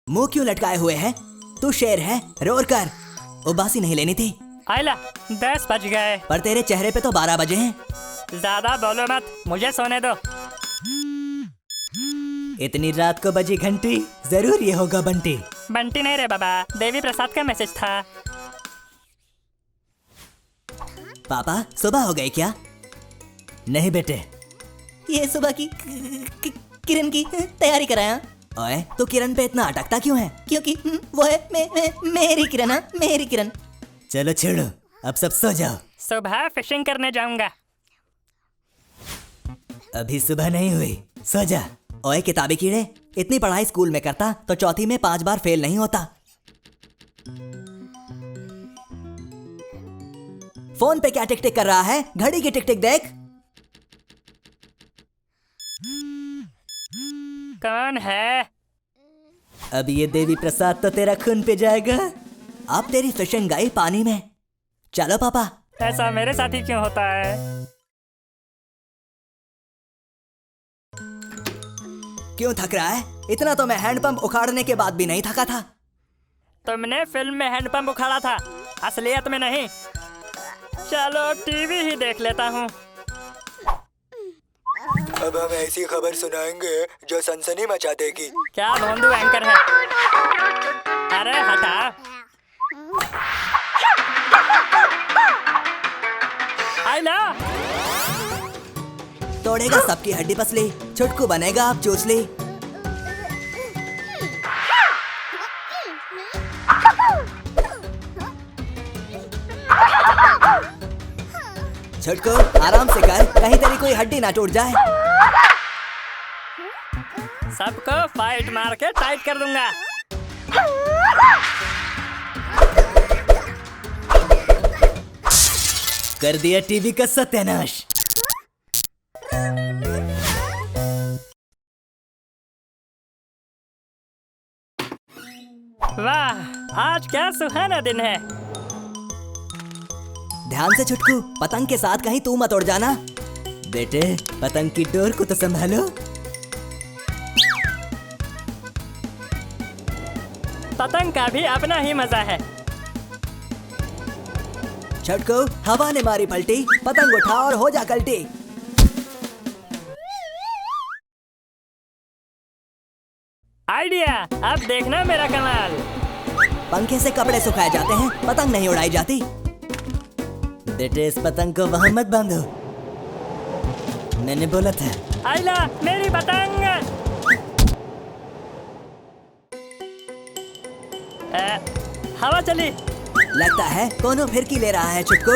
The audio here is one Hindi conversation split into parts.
मुंह क्यों लटकाए हुए है? तू शेर है, रोर कर। उबासी नहीं लेनी थी। आइला 10 बज गए। पर तेरे चेहरे पे तो 12 बजे हैं। ज्यादा बोलो मत, मुझे सोने दो। इतनी रात को बजी घंटी, जरूर ये होगा बंटी। बंटी नहीं रे बाबा, देवी प्रसाद का मैसेज था। पापा सुबह हो गई क्या? नहीं बेटे, ये सुबह की किरण की तैयारी कराया। ओए तो किरण पे इतना अटकता क्यों है? क्योंकि वो है मेरी किरण, मेरी किरण। चलो छोड़ो, अब सब सो जाओ। सुबह फिशिंग करने जाऊंगा। अभी सुबह नहीं हुई, सो जा। ओए किताबी कीड़े, इतनी पढ़ाई स्कूल में करता तो चौथी में 5 बार फेल नहीं होता। फोन पे क्या टिक टिक कर रहा है? घड़ी की टिक टिक देख। कौन है? अब ये देवी प्रसाद तो तेरा खून पे जाएगा। अब तेरी फिशिंग गई पानी में। चलो पापा। ऐसा मेरे साथ ही क्यों होता है? क्यों थक रहा है? इतना तो मैं हैंडपंप उखाड़ने के बाद भी नहीं थका था। तुमने फिल्म में हैंडपंप उखाड़ा था, असलियत में नहीं। चलो टीवी ही देख लेता हूँ। अब हम ऐसी खबर सुनाएंगे जो सनसनी मचा देगी। क्या भोंदू एंकर है? अरे हटा। आइला तोड़ेगा सबकी हड्डी पसली, छुटकू बनेगा आप चोचली। छुटकू आराम से कर, कहीं तेरी कोई हड्डी ना टूट जाए। सबको फाइट मार के टाइट कर दूंगा। कर दिया टीवी का सत्यानाश। वाह, आज क्या सुहाना दिन है। ध्यान से छुटकू, पतंग के साथ कहीं तू मत उड़ जाना। बेटे पतंग की डोर को तो संभालो। पतंग का भी अपना ही मजा है। छुटकू हवा ने मारी पलटी, पतंग उठा और हो जा कल्टी। आइडिया, अब देखना मेरा कमाल। पंखे से कपड़े सुखाए जाते हैं, पतंग नहीं उड़ाई जाती। बेटे इस पतंग को वहां मत बांधो, मैंने बोला था। आइला मेरी पतंग। हवा चली। लगता है कोनो फिरकी ले रहा है छुटकू।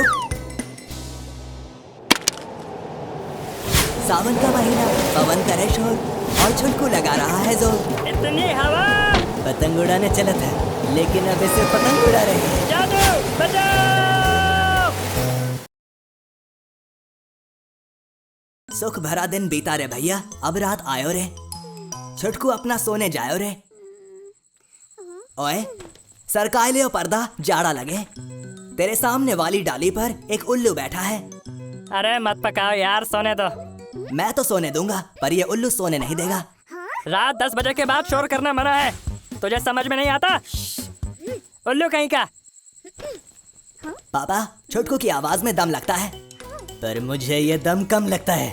सावन का महीना, पवन करे शोर और छुटकू लगा रहा है जोर। इतनी हवा। पतंग उड़ाने चला था, लेकिन अब इसे पतंग उड़ा रहे हैं। जादू बचाओ। सुख भरा दिन बीता रे भैया, अब रात आयो रे। छुटकू अपना सोने जायो रे। ओए सरकाए लियो पर्दा, जाड़ा लगे। तेरे सामने वाली डाली पर एक उल्लू बैठा है। अरे मत पकाओ यार, सोने दो। मैं तो सोने दूंगा, पर ये उल्लू सोने नहीं देगा। रात 10 बजे के बाद शोर करना मना है, तुझे समझ में नहीं आता? उल्लू कहीं का। पापा छुटकू की आवाज में दम लगता है, पर मुझे ये दम कम लगता है।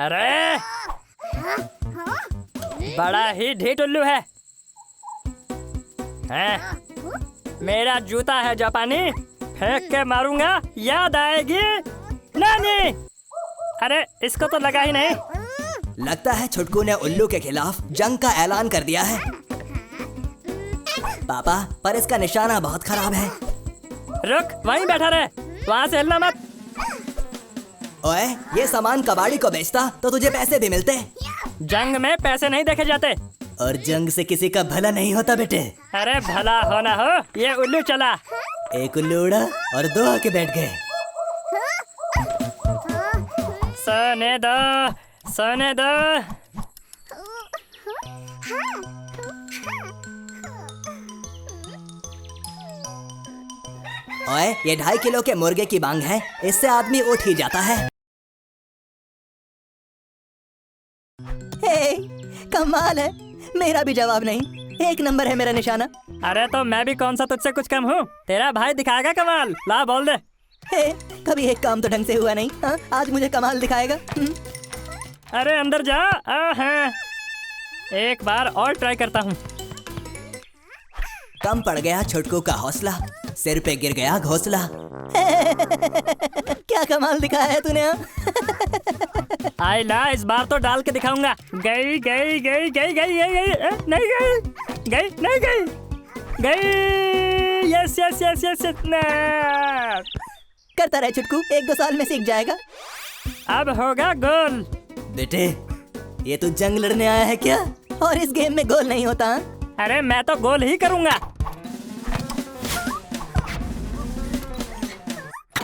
अरे बड़ा ही ढीठ उल्लू है। मेरा जूता है जापानी, फेंक के मारूंगा, याद आएगी नानी। अरे इसको तो लगा ही नहीं। लगता है छुटकू ने उल्लू के खिलाफ जंग का ऐलान कर दिया है। पापा पर इसका निशाना बहुत खराब है। रुक, वहीं बैठा रहे, वहाँ से हिलना मत। ओए ये सामान कबाड़ी को बेचता तो तुझे पैसे भी मिलते। जंग में पैसे नहीं देखे जाते, और जंग से किसी का भला नहीं होता बेटे। अरे भला होना हो, ये उल्लू चला। एक उल्लू उड़ा और 2 आके बैठ गए। सोने दो, सोने दो। ओए ये 2.5 किलो के मुर्गे की मांग है, इससे आदमी उठ ही जाता है। हे, कमाल है, मेरा भी जवाब नहीं। एक नंबर है मेरा निशाना। अरे तो मैं भी कौन सा तुझसे कुछ कम हूँ? तेरा भाई दिखाएगा कमाल। ला बोल दे। हे, कभी एक काम तो ढंग से हुआ नहीं। हाँ, आज मुझे कमाल दिखाएगा। अरे अंदर जा। हाँ। एक बार और ट्राई करता हूँ। कम पड़ गया छोटकू का हौसला, सिर पे गिर गया घोंसला। क्या कमाल दिखाया है तूने। आइला इस बार तो डाल के दिखाऊंगा। गई गई गई गई गई गई गई नहीं गई गई नहीं गई गई। यस यस यस यस करता रहे छुटकू, 1-2 साल में सीख जाएगा। अब होगा गोल। बेटे ये तू जंग लड़ने आया है क्या? और इस गेम में गोल नहीं होता। अरे मैं तो गोल ही करूंगा।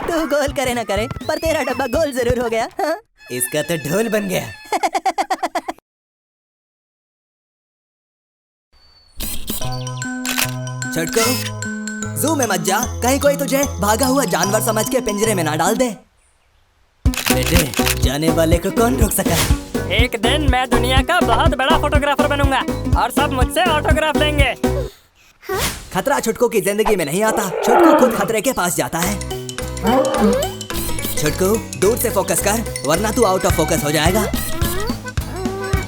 तू गोल करे ना करे, पर तेरा डब्बा गोल जरूर हो गया। हाँ? इसका तो ढोल बन गया। छटको जू में मत जा, कहीं कोई तुझे भागा हुआ जानवर समझ के पिंजरे में ना डाल दे। बेटे जाने वाले को कौन रोक सका। एक दिन मैं दुनिया का बहुत बड़ा फोटोग्राफर बनूंगा और सब मुझसे ऑटोग्राफ लेंगे। खतरा छुटकू की जिंदगी में नहीं आता, छुटकू खुद खतरे के पास जाता है। छुटकू दूर से फोकस कर, वरना तू आउट ऑफ फोकस हो जाएगा।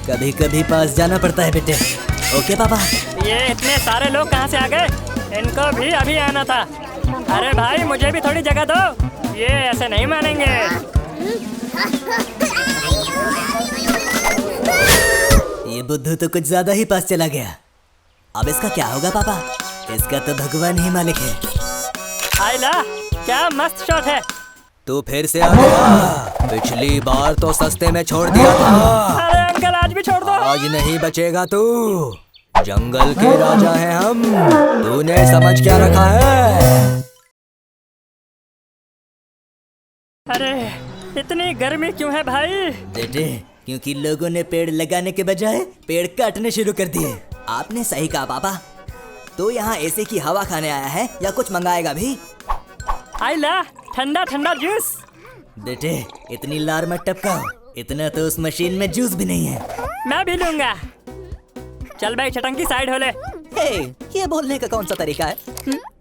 कभी कभी पास जाना पड़ता है बेटे। ओके पापा। ये इतने सारे लोग कहाँ से आ गए? इनको भी अभी आना था। अरे भाई मुझे भी थोड़ी जगह दो, ये ऐसे नहीं मानेंगे। ये बुद्धू तो कुछ ज्यादा ही पास चला गया। अब इसका क्या होगा पापा? इसका तो भगवान ही मालिक है। आइला क्या मस्त शॉट है। तू फिर से आ गया। पिछली बार तो सस्ते में छोड़ दिया था। अरे अंकल आज भी छोड़ दो। आज नहीं बचेगा तू। जंगल के राजा हैं हम, तूने समझ क्या रखा है? अरे इतनी गर्मी क्यों है भाई? बेटे क्योंकि लोगों ने पेड़ लगाने के बजाय पेड़ काटने शुरू कर दिए। आपने सही कहा पापा। तो यहाँ एसी की हवा खाने आया है या कुछ मंगाएगा भी? आइला ठंडा ठंडा जूस। बेटे इतनी लार मत टपकाओ, इतना तो उस मशीन में जूस भी नहीं है। मैं भी लूंगा। चल भाई छटंकी साइड हो ले। हे, ये बोलने का कौन सा तरीका है?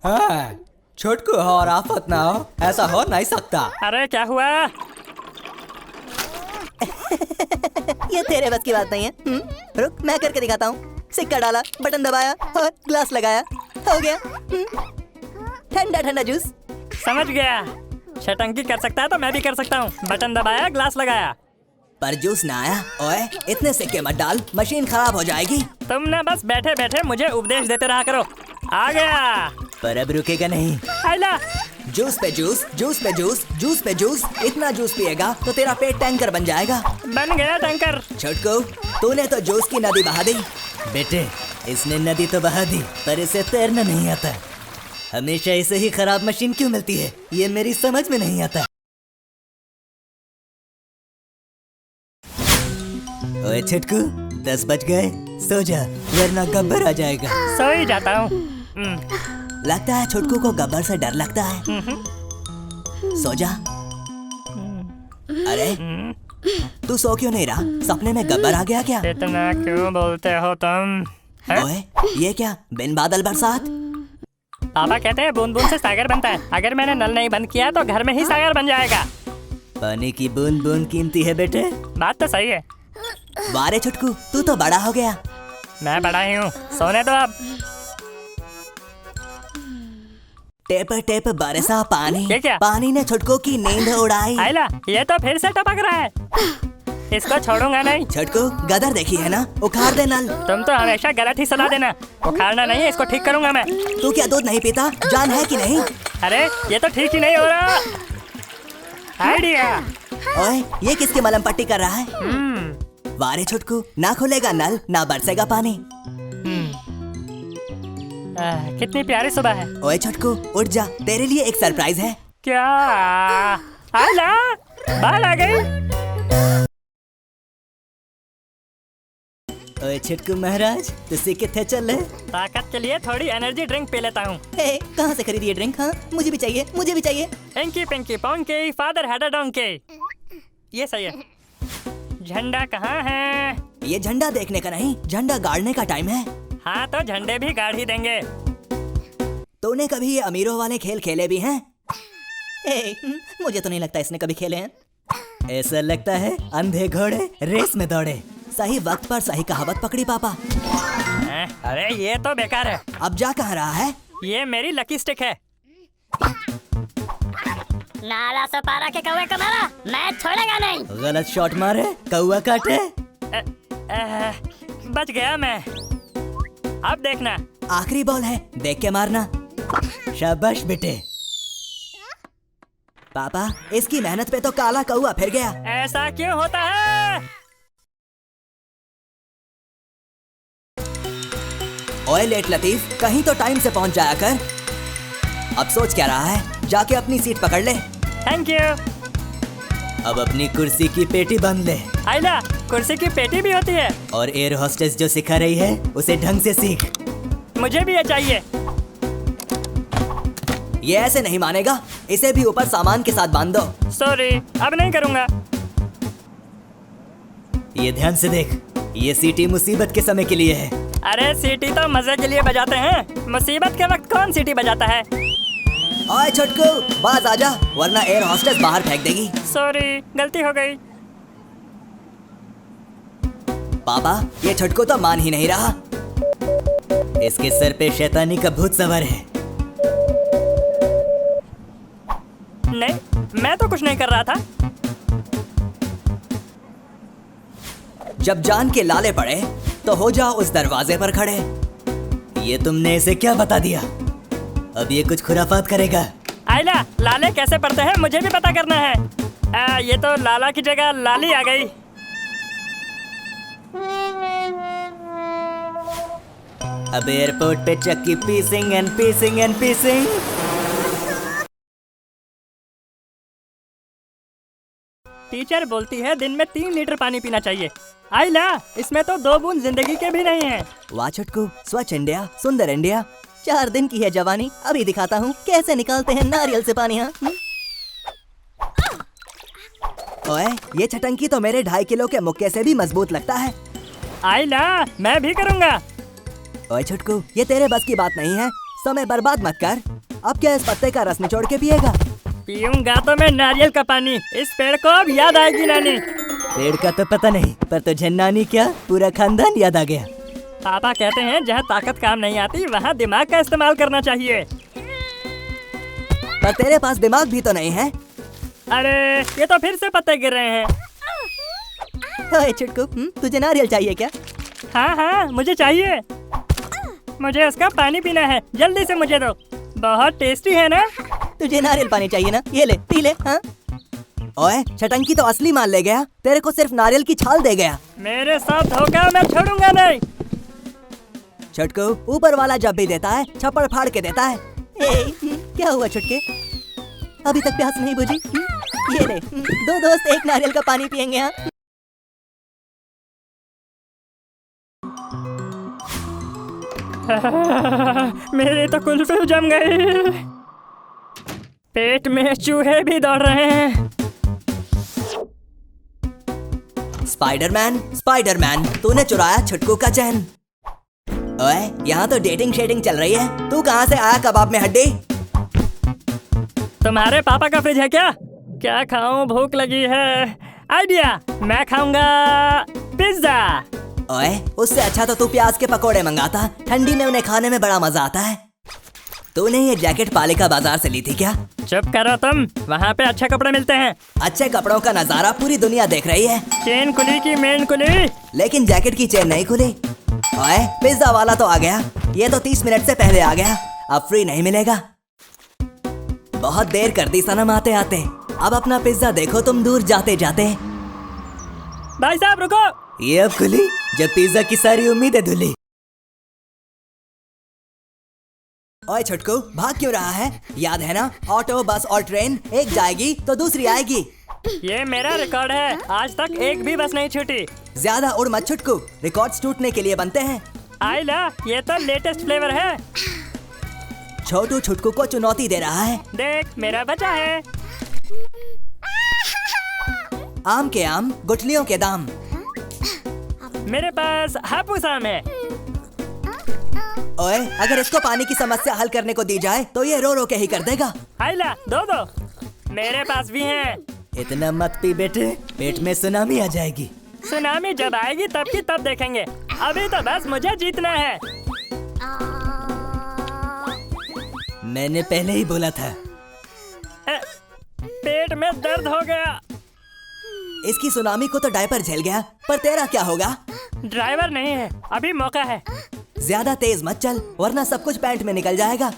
हाँ, छोटकू हो और आफत ना हो, ऐसा हो नहीं सकता। अरे क्या हुआ? ये तेरे बस की बात नहीं है। रुक मैं करके दिखाता हूँ। सिक्का डाला, बटन दबाया और ग्लास लगाया, हो गया। ठंडा ठंडा जूस। समझ गया। छटंकी कर सकता है तो मैं भी कर सकता हूँ। बटन दबाया, ग्लास लगाया, पर जूस ना आया। ओए इतने सिक्के मत डाल, मशीन खराब हो जाएगी। तुम ना बस बैठे बैठे मुझे उपदेश देते रहा करो। आ गया। पर अब रुकेगा नहीं। आइला जूस पे जूस, जूस पे जूस, जूस पे जूस। इतना जूस पिएगा तो तेरा पेट टैंकर बन जाएगा। बन गया टैंकर। छोटकू तूने तो जूस की नदी बहा दी। बेटे इसने नदी तो बहा दी, पर इसे तैरना नहीं आता। हमेशा इसे ही खराब मशीन क्यों मिलती है, ये मेरी समझ में नहीं आता। ओए छोटकू 10 बज गए, सो जा वरना गब्बर आ जाएगा। सो ही जाता हूँ। लगता है छोटकू को गब्बर से डर लगता है। सो जा। अरे तू सो क्यों नहीं रहा? सपने में गब्बर आ गया क्या? इतना क्यों बोलते हो तुम? ओए ये क्या, बिन बादल बरसात? पापा कहते हैं बूंद बूंद से सागर बनता है। अगर मैंने नल नहीं बंद किया तो घर में ही सागर बन जाएगा। पानी की बूंद बूंद कीमती है बेटे। बात तो सही है। वारे छुटकू तू तो बड़ा हो गया। मैं बड़ा ही हूँ, सोने दो अब। टेप टेप बरसा पानी। ये क्या? पानी ने छुटकू की नींद उड़ाई। आइला ये तो फिर से टपक रहा है। इसको छोड़ूंगा नहीं। छुटकू गदर देखी है ना, उखाड़ दे नल। तुम तो हमेशा गलत ही सलाह देना। उखाड़ना नहीं है, इसको ठीक करूंगा मैं। तू क्या दूध नहीं पीता? जान है कि नहीं? अरे ये तो ठीक ही नहीं हो रहा। आइडिया। ओए ये किसकी मलम पट्टी कर रहा है? वारे छुटकू ना खुलेगा नल ना बरसेगा पानी। कितनी प्यारी सुबह है। ओए छुटकू उठ जा, तेरे लिए एक सरप्राइज है। क्या? आइला बाहर आ गई। ओए छुटकू महाराज तुझसे कितने चल रहे? ताकत के लिए थोड़ी एनर्जी ड्रिंक पी लेता हूँ। हे कहाँ से खरीदी ये ड्रिंक? हाँ मुझे भी चाहिए, मुझे भी चाहिए। Inky pinky ponky father had a donkey. ये सही है। झंडा कहाँ है? ये झंडा देखने का नहीं, झंडा गाड़ने का टाइम है। हाँ तो झंडे भी गाड़ ही देंगे। तूने कभी ये अमीरों वाले खेल खेले भी हैं? मुझे तो नहीं लगता इसने कभी खेले हैं। ऐसा लगता है अंधे घोड़े रेस में दौड़े, सही वक्त पर सही कहावत पकड़ी पापा। अरे ये तो बेकार है। अब जा कहाँ रहा है? ये मेरी लकी स्टिक है। नाला से पारा के कौवे को मारा, मैं छोड़ेगा नहीं। गलत शॉट मारे, कौवा काटे। बच गया मैं। अब देखना। आखिरी बॉल है, देख के मारना। शाबाश बेटे। पापा इसकी मेहनत पे तो काला कौवा फिर गया। ऐसा क्यों होता है? ओए लेट लतीफ, कहीं तो टाइम से पहुंच जाया कर। अब सोच क्या रहा है? जाके अपनी सीट पकड़ ले। Thank you. अब अपनी कुर्सी की पेटी बंद ले। आइला, कुर्सी की पेटी भी होती है। और एयर होस्टेस जो सिखा रही है उसे ढंग से सीख। मुझे भी ये चाहिए। ये ऐसे नहीं मानेगा, इसे भी ऊपर सामान के साथ बांध दो। सॉरी, अब नहीं करूँगा। ये ध्यान से देख, ये सीटी मुसीबत के समय के लिए है। अरे सीटी तो मजे के लिए बजाते हैं, मुसीबत के वक्त कौन सीटी बजाता है? ओए छोटकू, बाज आजा, वरना एयर होस्टेस बाहर फेंक देगी। सॉरी, गलती हो गई। पापा ये छोटकू तो मान ही नहीं रहा। इसके सर पे शैतानी का भूत सवार है। नहीं, मैं तो कुछ नहीं कर रहा था। जब जान के लाले पड़े तो हो जाओ उस दरवाजे पर खड़े। ये तुमने इसे क्या बता दिया? अब ये कुछ खुराफात करेगा। आइला, लाले कैसे पढ़ते हैं मुझे भी पता करना है। ये तो लाला की जगह लाली आ गई। अब एयरपोर्ट पे चक्की पीसिंग एंड पीसिंग एंड पीसिंग। टीचर बोलती है दिन में 3 लीटर पानी पीना चाहिए। आइला, इसमें तो 2 बूंद जिंदगी के भी नहीं है। वाह छोटकू, स्वच्छ इंडिया, सुंदर इंडिया। 4 दिन की है जवानी, अभी दिखाता हूँ कैसे निकालते हैं नारियल से पानी। हाँ ओए, ये छटंकी तो मेरे 2.5 किलो के मुक्के से भी मजबूत लगता है। आइला, मैं भी करूँगा। ओए छोटकू, ये तेरे बस की बात नहीं है, समय बर्बाद मत कर। अब क्या इस पत्ते का रस निचोड़ के पिएगा? पीऊंगा तो मैं नारियल का पानी। इस पेड़ को अब याद आएगी नानी। पेड़ का तो पता नहीं, पर तुझे नानी क्या पूरा खानदान याद आ गया। पापा कहते हैं जहाँ ताकत काम नहीं आती वहाँ दिमाग का इस्तेमाल करना चाहिए। पर तेरे पास दिमाग भी तो नहीं है। अरे ये तो फिर से पत्ते गिर रहे हैं। ओए छोटकू, तुझे नारियल चाहिए क्या? हाँ हाँ, मुझे चाहिए। मुझे उसका पानी पीना है, जल्दी से मुझे दो। बहुत टेस्टी है ना? तुझे नारियल पानी चाहिए ना? ये ले, पी ले। हाँ ओए, छटंकी तो असली मान ले गया, तेरे को सिर्फ नारियल की छाल दे गया। मेरे साथ धोखा मैं छोड़ूंगा नहीं। छटकू, ऊपर वाला जब भी देता है छप्पड़ फाड़ के देता है। क्या हुआ छुटके, अभी तक प्यास नहीं बुझी? ये ले, 2 दोस्त एक नारियल का पानी पियेंगे। हाँ मेरे तो कुल्फी जम गई। पेट में चूहे भी दौड़ रहे हैं। स्पाइडरमैन, स्पाइडरमैन, तूने चुराया छुटकू का चैन। ओए, यहाँ तो डेटिंग शेडिंग चल रही है। तू कहाँ से आया कबाब में हड्डी? तुम्हारे पापा का फ्रिज है क्या? क्या खाऊं, भूख लगी है। आइडिया, मैं खाऊंगा पिज्जा। ओए, उससे अच्छा तो तू प्याज के पकोड़े मंगाता, ठंडी में उन्हें खाने में बड़ा मजा आता है। तूने ये जैकेट पालिका बाजार से ली थी क्या? चुप करो तुम, वहाँ पे अच्छे कपड़े मिलते हैं। अच्छे कपड़ों का नजारा पूरी दुनिया देख रही है। चेन खुली की मेन खुली, लेकिन जैकेट की चेन नहीं खुली। ओए, पिज्जा वाला तो आ गया, ये तो 30 मिनट से पहले आ गया, अब फ्री नहीं मिलेगा। बहुत देर कर दी सनम आते आते, अब अपना पिज्जा देखो तुम दूर जाते जाते। भाई साहब रुको। ये अब खुली जब पिज्जा की सारी उम्मीदें धुली। ओए छोटकू, भाग क्यों रहा है? याद है ना, ऑटो, बस और ट्रेन, एक जाएगी तो दूसरी आएगी। ये मेरा रिकॉर्ड है, आज तक एक भी बस नहीं छूटी। ज्यादा उड़ मत छुटकू, रिकॉर्ड्स टूटने के लिए बनते हैं। आइला, ये तो लेटेस्ट फ्लेवर है। छोटू छुटकू को चुनौती दे रहा है। देख, मेरा बचा है। आम के आम, गुठलियों के दाम। मेरे पास हापुस आम है। ओए, अगर इसको पानी की समस्या हल करने को दी जाए तो ये रो रो के ही कर देगा। आइला दो दो, मेरे पास भी है। इतना मत पी बेटे, पेट में सुनामी आ जाएगी। सुनामी जब आएगी तब की तब देखेंगे, अभी तो बस मुझे जीतना है। मैंने पहले ही बोला था। पेट में दर्द हो गया। इसकी सुनामी को तो डायपर झेल गया, पर तेरा क्या होगा? ड्राइवर नहीं है, अभी मौका है। ज्यादा तेज मत चल, वरना सब कुछ पैंट में निकल जाएगा।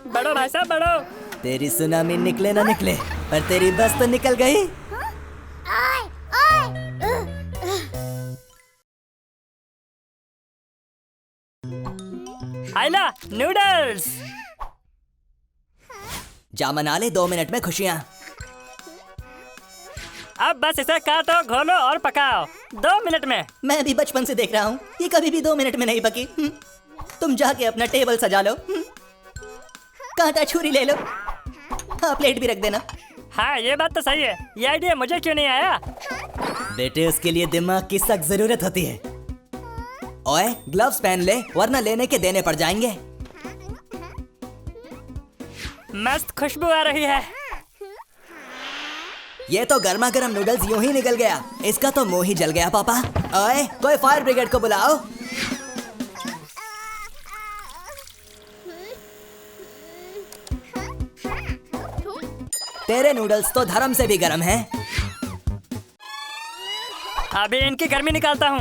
बढ़ो भाई साहब बढ़ो। तेरी सुनामी निकले ना निकले, पर तेरी बस तो निकल गई। आइला नूडल्स। जा मना ले 2 मिनट में खुशियाँ। अब बस इसे काटो, घोलो और पकाओ 2 मिनट में। मैं भी बचपन से देख रहा हूँ, ये कभी भी 2 मिनट में नहीं पकी। तुम जाके अपना टेबल सजा लो, कांटा छुरी ले लो। हाँ, प्लेट भी रख देना। हाँ ये बात तो सही है, ये आइडिया मुझे क्यों नहीं आया? बेटे, उसके लिए दिमाग की सख्त जरूरत होती है। ओए, ग्लव्स पहन ले, वरना लेने के देने पड़ जाएंगे। मस्त खुशबू आ रही है। ये तो गर्मा गर्म नूडल्स यूं ही निकल गया, इसका तो मुंह ही जल गया। पापा, ओए, कोई फायर ब्रिगेड को बुलाओ। तेरे नूडल्स तो धर्म से भी गर्म हैं। अभी इनकी गर्मी निकालता हूँ।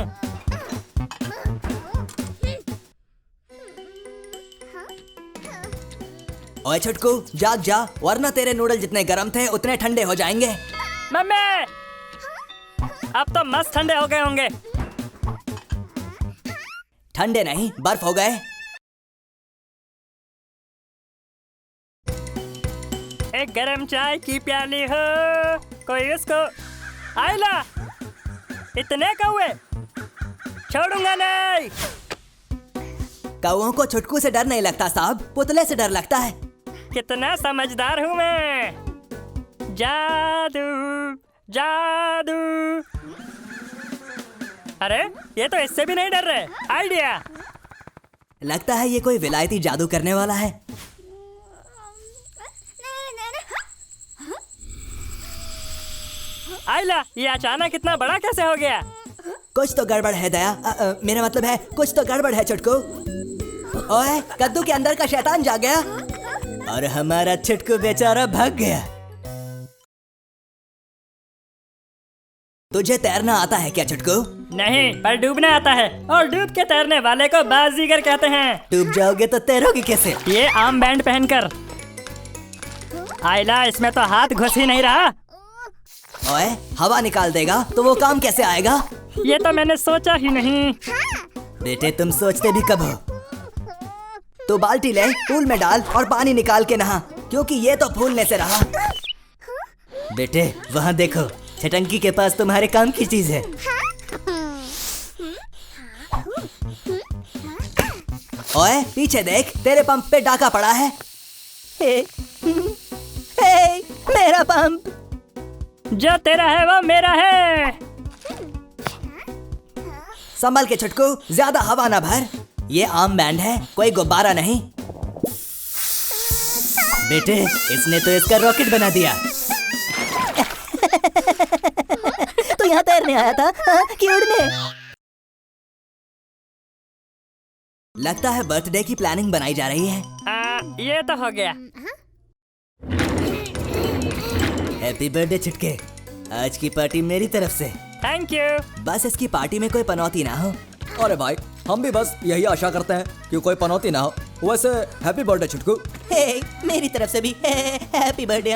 ओए छुटकू, जाग जा, वरना तेरे नूडल जितने गर्म थे उतने ठंडे हो जाएंगे। मम्मी, अब तो मस्त ठंडे हो गए होंगे। ठंडे नहीं, बर्फ हो गए। एक गरम चाय की प्याली हो, कोई उसको। आइला, इतने कौवे, छोड़ूंगा नहीं। कौओं को छुटकू से डर नहीं लगता साहब, पुतले से डर लगता है। कितना समझदार हूँ मैं। जादू जादू। अरे ये तो इससे भी नहीं डर रहे। आइडिया। लगता है ये कोई विलायती जादू करने वाला है। आइला, ये अचानक इतना बड़ा कैसे हो गया? कुछ तो गड़बड़ है दया। मेरा मतलब है कुछ तो गड़बड़ है छुटकू। ओए, कद्दू के अंदर का शैतान जाग गया और हमारा छुटकू बेचारा भाग गया। तुझे तैरना आता है क्या छुटकू? नहीं, पर डूबना आता है, और डूब के तैरने वाले को बाजीगर कहते हैं। डूब जाओगे तो तैरोगे कैसे? ये आर्म बैंड पहनकर। आइला, इसमें तो हाथ घुस ही नहीं रहा। ओए, हवा निकाल देगा तो वो काम कैसे आएगा? ये तो मैंने सोचा ही नहीं। बेटे, तुम सोचते भी कब हो? तो बाल्टी ले, पूल में डाल और पानी निकाल के नहा, क्योंकि ये तो फूलने से रहा। बेटे, वहाँ देखो, छटंकी के पास तुम्हारे काम की चीज है। ओए, पीछे देख, तेरे पंप पे डाका पड़ा है। हे, हे, मेरा पंप। जो तेरा है वो मेरा है। संभल के छुटकू, ज्यादा हवा ना भर। ये आर्म बैंड है, कोई गुब्बारा नहीं। बेटे, इसने तो इसका रॉकेट बना दिया। तो यहाँ तैरने आया था कि उड़ने? लगता है बर्थडे की प्लानिंग बनाई जा रही है। ये तो हो गया। हैप्पी बर्थडे छुटके, आज की पार्टी मेरी तरफ से। Thank you. बस इसकी पार्टी में कोई पनौती ना हो। अरे भाई, हम भी बस यही आशा करते हैं कि कोई पनौती ना हो। वैसे हैप्पी बर्थडे छुटकू। हे, मेरी तरफ से भी हैप्पी बर्थडे।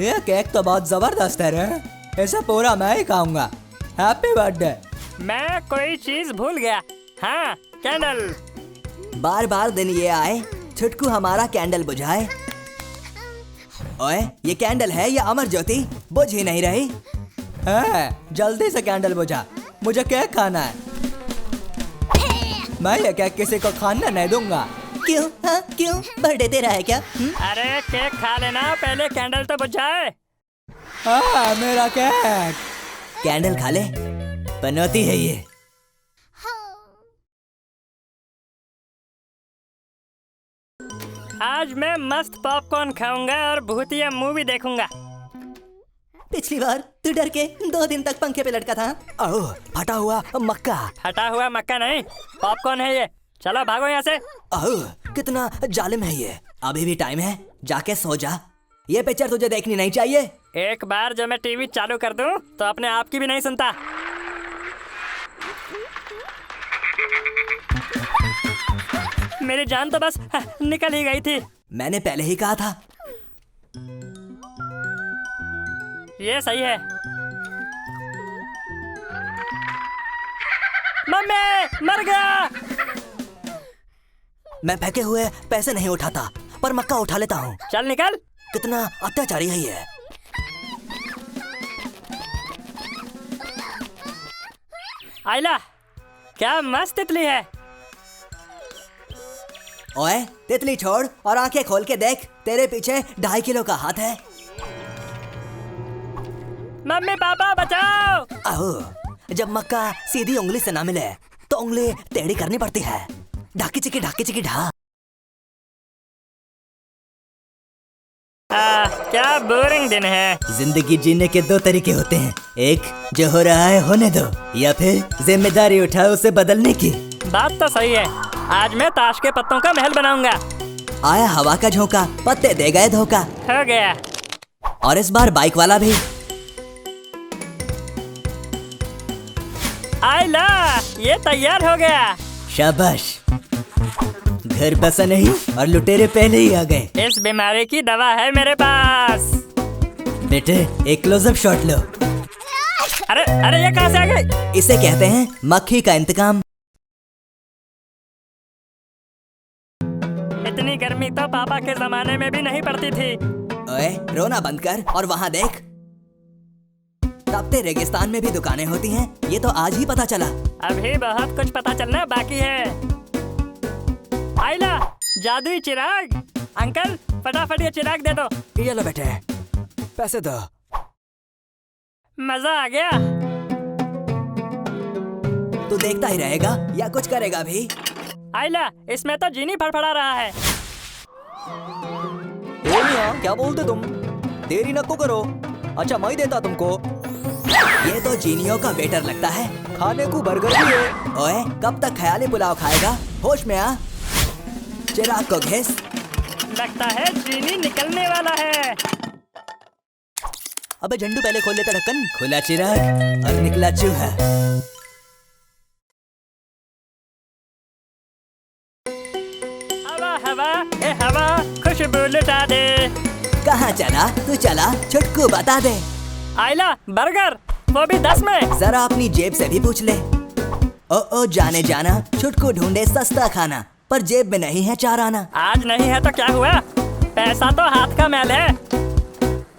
ये केक तो बहुत जबरदस्त है रे, ऐसा पूरा मैं ही खाऊंगा। Happy birthday. मैं कोई चीज भूल गया। हाँ, कैंडल। बार बार दिन ये आए, छुटकू हमारा कैंडल बुझाए। ओए, ये कैंडल है या अमर ज्योति? बुझ ही नहीं रही है। जल्दी से कैंडल बुझा, मुझे केक खाना है। मैं ये केक किसी को खाना नहीं दूंगा। क्यों? हाँ, क्यों? बर्थडे तेरा है क्या? अरे केक खा लेना, पहले कैंडल तो बुझाए। हाँ, मेरा केक। कैंडल खा ले, पनौती है ये। आज मैं मस्त पॉपकॉर्न खाऊंगा और भूतिया मूवी देखूंगा। पिछली बार तू डर के 2 दिन तक पंखे पे लटका था। ओह, फटा हुआ मक्का। फटा हुआ मक्का नहीं, पॉपकॉर्न है ये। चलो भागो यहाँ से। ओह, कितना जालिम है ये। अभी भी टाइम है, जाके सो जा। ये पिक्चर तुझे देखनी नहीं चाहिए। एक बार जब मैं टीवी चालू कर दूं तो अपने आप की भी नहीं सुनता। मेरी जान तो बस निकल ही गई थी। मैंने पहले ही कहा था। ये सही है। मम्मी, मर गया। मैं फेंके हुए पैसे नहीं उठाता, पर मक्का उठा लेता हूँ। चल निकल। कितना अत्याचारी है ये। आइला, क्या मस्त तितली है। ओए, तितली छोड़ और आंखें खोल के देख। तेरे पीछे 2.5 किलो का हाथ है। मम्मी पापा बचाओ। आओ, जब मक्का सीधी उंगली से ना मिले तो उंगली टेढ़ी करनी पड़ती है। ढाकी चिकी ढा। क्या बोरिंग दिन है। जिंदगी जीने के 2 तरीके होते हैं, एक जो हो रहा है होने दो, या फिर जिम्मेदारी उठाओ उसे बदलने की। बात तो सही है। आज मैं ताश के पत्तों का महल बनाऊंगा। आया हवा का झोंका, पत्ते दे गए धोखा। हो गया। और इस बार बाइक वाला भी। आइला, ये तैयार हो गया। शाबाश, घर बसा नहीं और लुटेरे पहले ही आ गए। इस बीमारी की दवा है मेरे पास। बेटे, एक क्लोजअप शॉट लो। अरे अरे, ये कहाँ से आ गई? इसे कहते हैं मक्खी का इंतकाम। इतनी गर्मी तो पापा के जमाने में भी नहीं पड़ती थी। ओए, रोना बंद कर और वहाँ देख। तपते रेगिस्तान में भी दुकानें होती हैं, ये तो आज ही पता चला। अभी बहुत कुछ पता चलना बाकी है। आइला, जादुई चिराग। अंकल, फटाफट ये चिराग दे दो। ये लो बेटे, पैसे दो। मजा आ गया। तू देखता ही रहेगा या कुछ करेगा भी? आइला, इसमें तो जीनी फड़फड़ा रहा है। क्या बोलते तुम? देरी न को करो। अच्छा, मैं देता तुमको। ये तो जीनियों का वेटर लगता है। खाने को बर्गर भी है। ओए, कब तक ख्याली पुलाव खाएगा? होश में आ। चिराग को घिस। लगता है जीनी निकलने वाला है। अबे झंडू, पहले खोल लेता ढक्कन। खुला चिराग और निकला चूहा। हवा हवा, ए हवा, खुशबू लुटा दे। कहाँ चला तू? चला, छुटकू बता दे। आइला, बर्गर, वो भी 10 में। जरा अपनी जेब से भी पूछ ले। ओ जाने जाना, छुटकू ढूंढे सस्ता खाना, पर जेब में नहीं है 4 आना। आज नहीं है तो क्या हुआ? पैसा तो हाथ का मैल है।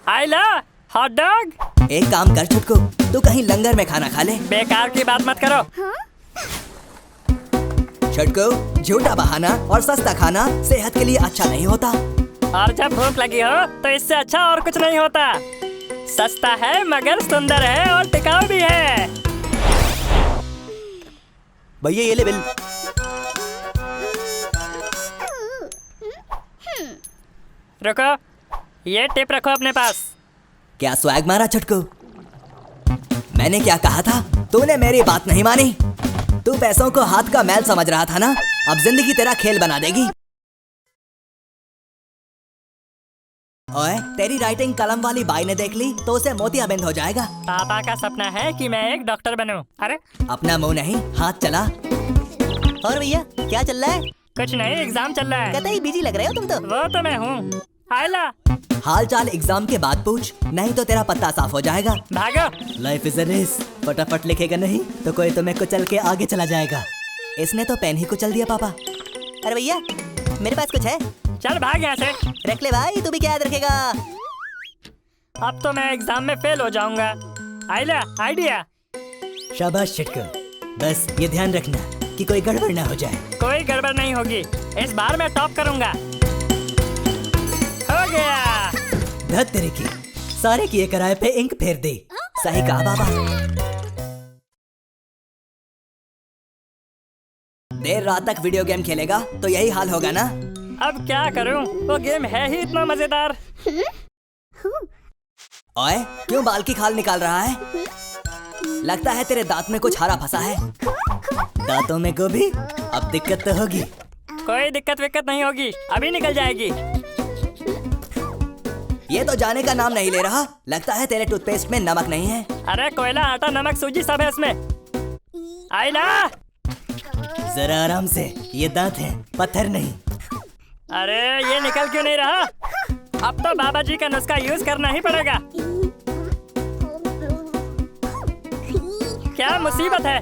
आइला, हॉट डॉग। एक काम कर छुटकू, तू कहीं लंगर में खाना खा ले। बेकार की बात मत करो। छुटकू, झूठा बहाना और सस्ता खाना सेहत के लिए अच्छा नहीं होता। और जब भूख लगी हो तो इससे अच्छा और कुछ नहीं होता। सस्ता है मगर सुंदर है और टिकाऊ भी है। भैया, ये ले बिल। रुको, ये टिप रखो अपने पास। क्या स्वैग मारा छुटकू? मैंने क्या कहा था? तूने मेरी बात नहीं मानी। तू पैसों को हाथ का मैल समझ रहा था ना? अब जिंदगी तेरा खेल बना देगी। ओए, तेरी राइटिंग कलम वाली बाई ने देख ली तो उसे मोतियाबिंद हो जाएगा। पापा का सपना है कि मैं एक डॉक्टर बनूं। अरे अपना मुंह नहीं, हाथ चला। और भैया, क्या चल रहा है? कुछ नहीं, एग्जाम चल रहा है। कहते ही बिजी लग रहे हो तुम तो। वो तो मैं हूँ। आइला, हाल चाल एग्जाम के बाद पूछ, नहीं तो तेरा पत्ता साफ हो जाएगा। भागो। Life is a race. फटाफट लिखेगा नहीं तो कोई तुम्हें कुचल के आगे चला जाएगा। इसने तो पेन ही कुचल दिया पापा। अरे भैया, मेरे पास कुछ है। चल भाग यहाँ से। रख ले भाई, तू भी क्या याद रखेगा। अब तो मैं एग्जाम में फेल हो जाऊंगा। आइला, आइडिया। शाबाश छुटकू, बस ये ध्यान रखना कि कोई गड़बड़ ना हो जाए। कोई गड़बड़ नहीं होगी, इस बार मैं टॉप करूंगा। हो गया। धत तेरे की, सारे किए कराए पे इंक फेर दे। सही कहा बाबा। देर रात तक वीडियो गेम खेलेगा तो यही हाल होगा ना। अब क्या करूं, वो गेम है ही इतना मजेदार। ओए, क्यों बाल की खाल निकाल रहा है? लगता है तेरे दांत में कुछ हरा फंसा है। दांतों में गोभी? अब दिक्कत तो होगी। कोई दिक्कत विक्कत नहीं होगी, अभी निकल जाएगी। ये तो जाने का नाम नहीं ले रहा। लगता है तेरे टूथपेस्ट में नमक नहीं है। अरे कोयला, आटा, नमक, सूजी सब है इसमें। आइला, जरा आराम से, ये दांत हैं, पत्थर नहीं। अरे ये निकल क्यों नहीं रहा? अब तो बाबा जी का नुस्खा यूज करना ही पड़ेगा। क्या मुसीबत है?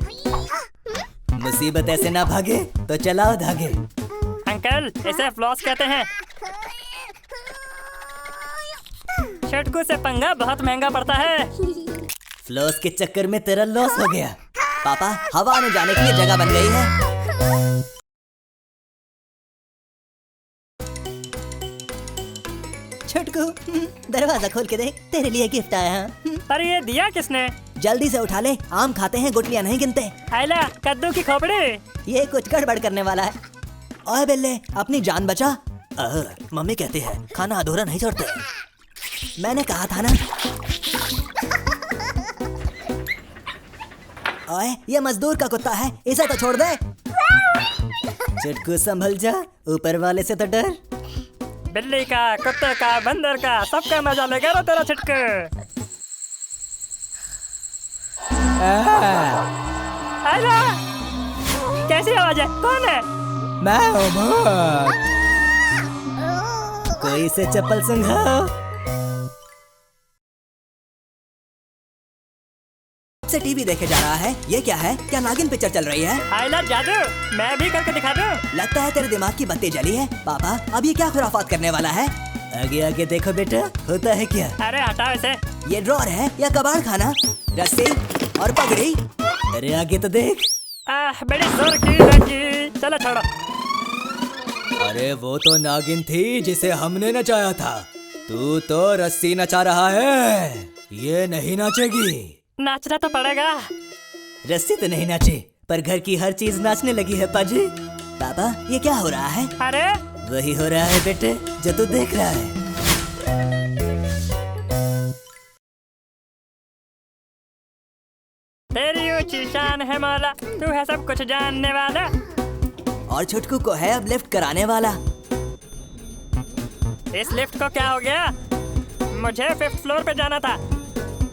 मुसीबत ऐसे ना भागे तो चलाओ धागे। अंकल, इसे फ्लॉस कहते हैं। छटकू से पंगा बहुत महंगा पड़ता है। फ्लॉस के चक्कर में तेरा लॉस हो गया। पापा, हवा आने जाने के लिए जगह बन गई है। छटकू, दरवाजा खोल के देख, तेरे लिए गिफ्ट आया है। पर ये दिया किसने? जल्दी से उठा ले, आम खाते हैं, गुठलियां नहीं गिनते। आइला, कद्दू की खोपड़ी। ये कुछ गड़बड़ करने वाला है। ओए बिल्ले, अपनी जान बचा। मम्मी कहती है खाना अधूरा नहीं छोड़ते। मैंने कहा था ना। ओए, ये मजदूर का कुत्ता है, इसे तो छोड़ दे। छटकू संभल जा, ऊपर वाले से तो डर। बिल्ली का, कुत्ते का, बंदर का, सबका मजा लेगा ना तेरा छटकू। आइला, कैसी आवाज है? कौन है? मैं हूँ भूत। कोई से चप्पल संघाओ। से टीवी देखे जा रहा है। ये क्या है? क्या नागिन पिक्चर चल रही है? आइला, जादू मैं भी करके दिखा दूं? लगता है तेरे दिमाग की बत्ती जली है। पापा, अब ये क्या खुराफात करने वाला है? आगे आगे देखो बेटा, होता है क्या? अरे हटाओ इसे। ये ड्रॉर है या कबाड़ खाना? रस्सी और पगड़ी? अरे आगे तो देख। बड़ी जोर की लगी। चलो छोड़ो। अरे वो तो नागिन थी जिसे हमने नचाया था। तू तो रस्सी नचा रहा है, ये नहीं नाचेगी। नाचना तो पड़ेगा। रस्सी तो नहीं नाचे, पर घर की हर चीज नाचने लगी है पाजी। पापा, ये क्या हो रहा है? अरे वही हो रहा है बेटे जो तू देख रहा है। तेरी ऊंची शान है मौला, तू है सब कुछ जानने वाला। और छुटकू को है अब लिफ्ट कराने वाला। इस लिफ्ट को क्या हो गया? मुझे 5th फ्लोर पे जाना था।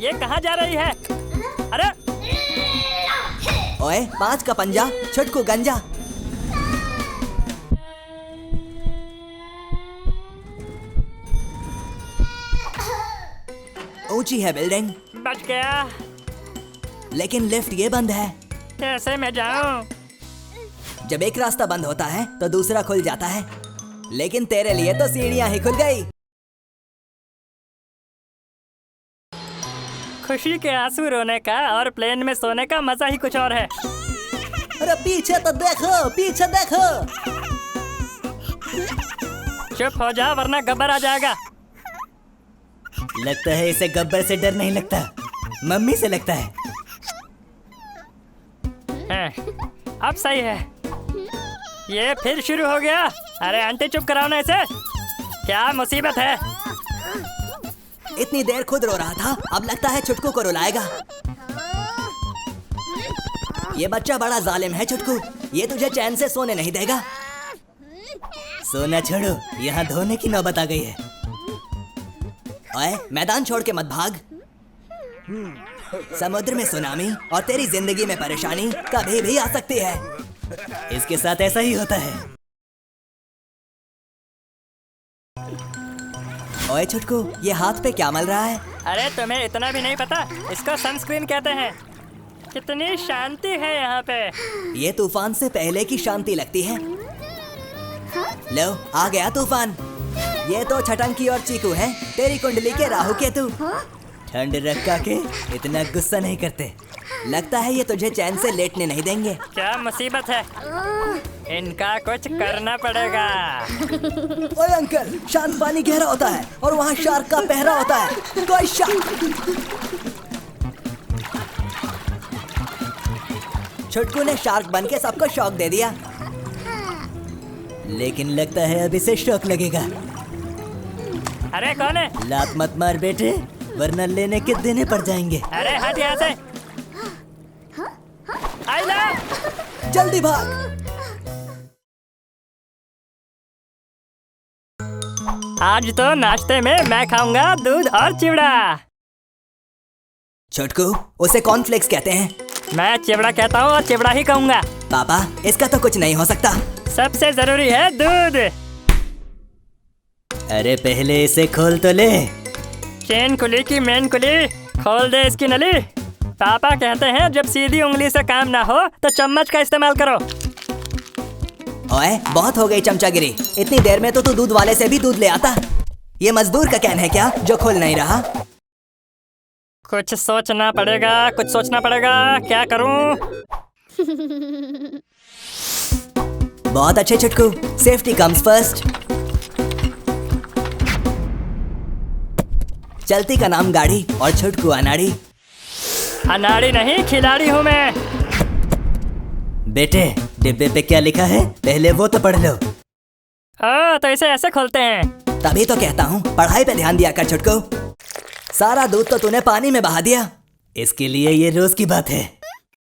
ये कहाँ जा रही है? अरे ओए, 5 का पंजा, छुटकू गंजा। ऊंची है बिल्डिंग, बच गया। लेकिन लिफ्ट ये बंद है। कैसे मैं जाऊं? जब एक रास्ता बंद होता है तो दूसरा खुल जाता है। लेकिन तेरे लिए तो सीढ़ियां ही खुल गई। खुशी के आंसू रोने का और प्लेन में सोने का मजा ही कुछ और है। अरे पीछे तो देखो, पीछे देखो। चुप हो जा वरना गब्बर आ जाएगा। लगता है इसे गब्बर से डर नहीं लगता, मम्मी से लगता है। अब सही है। ये फिर शुरू हो गया। अरे आंटी चुप कराओ ना इसे। क्या मुसीबत है? इतनी देर खुद रो रहा था, अब लगता है छुटकू को रुलाएगा। ये बच्चा बड़ा जालिम है छुटकू, ये तुझे चैन से सोने नहीं देगा। सोना छोड़ो, यहाँ धोने की नौबत आ गई है। ओए, मैदान छोड़ के मत भाग। समुद्र में सुनामी और तेरी जिंदगी में परेशानी कभी भी आ सकती है। इसके साथ ऐसा ही होता है। ओए छुटकू, ये हाथ पे क्या मल रहा है? अरे तुम्हें इतना भी नहीं पता, इसको सनस्क्रीन कहते हैं। कितनी शांति है यहाँ पे। ये तूफान से पहले की शांति लगती है। लो, आ गया तूफान। ये तो छटंकी और चीकू है, तेरी कुंडली के राहु केतु। ठंड रखा के इतना गुस्सा नहीं करते। लगता है ये तुझे चैन से लेटने नहीं देंगे। क्या मुसीबत है? इनका कुछ करना पड़ेगा। ओए अंकल, शांत पानी गहरा होता है और वहाँ शार्क का पहरा होता है। कोई शार्क। छुटकू ने शार्क बन के सबको शॉक दे दिया, लेकिन लगता है अब इसे शॉक लगेगा। अरे कौन है? लात मत मार बेटे, वरना लेने के देने पड़ जाएंगे। अरे हट यहाँ से। आई ला। जल्दी भाग। आज तो नाश्ते में मैं खाऊंगा दूध और चिवड़ा। छुटकू, उसे कॉर्नफ्लेक्स कहते हैं। मैं चिवड़ा कहता हूँ और चिवड़ा ही कहूंगा। पापा, इसका तो कुछ नहीं हो सकता। सबसे जरूरी है दूध। अरे पहले इसे खोल तो ले। चेन कुली की मेन कुली, खोल दे इसकी नली। पापा कहते हैं जब सीधी उंगली से काम ना हो तो चम्मच का इस्तेमाल करो। ओए, बहुत हो गई चमचागिरी। इतनी देर में तो तू दूध वाले से भी दूध ले आता। ये मजदूर का कैन है क्या जो खोल नहीं रहा? कुछ सोचना पड़ेगा, कुछ सोचना पड़ेगा। क्या करूं? बहुत अच्छे छुटकू, सेफ्टी कम्स फर्स्ट। चलती का नाम गाड़ी और छुटकू अनाड़ी। अनाड़ी नहीं, खिलाड़ी हूँ मैं। बेटे, डिब्बे पे क्या लिखा है पहले वो तो पढ़ लो। तो इसे ऐसे खोलते हैं। तभी तो कहता हूँ पढ़ाई पे ध्यान दिया कर छुटकू। सारा दूध तो तूने पानी में बहा दिया। इसके लिए ये रोज की बात है।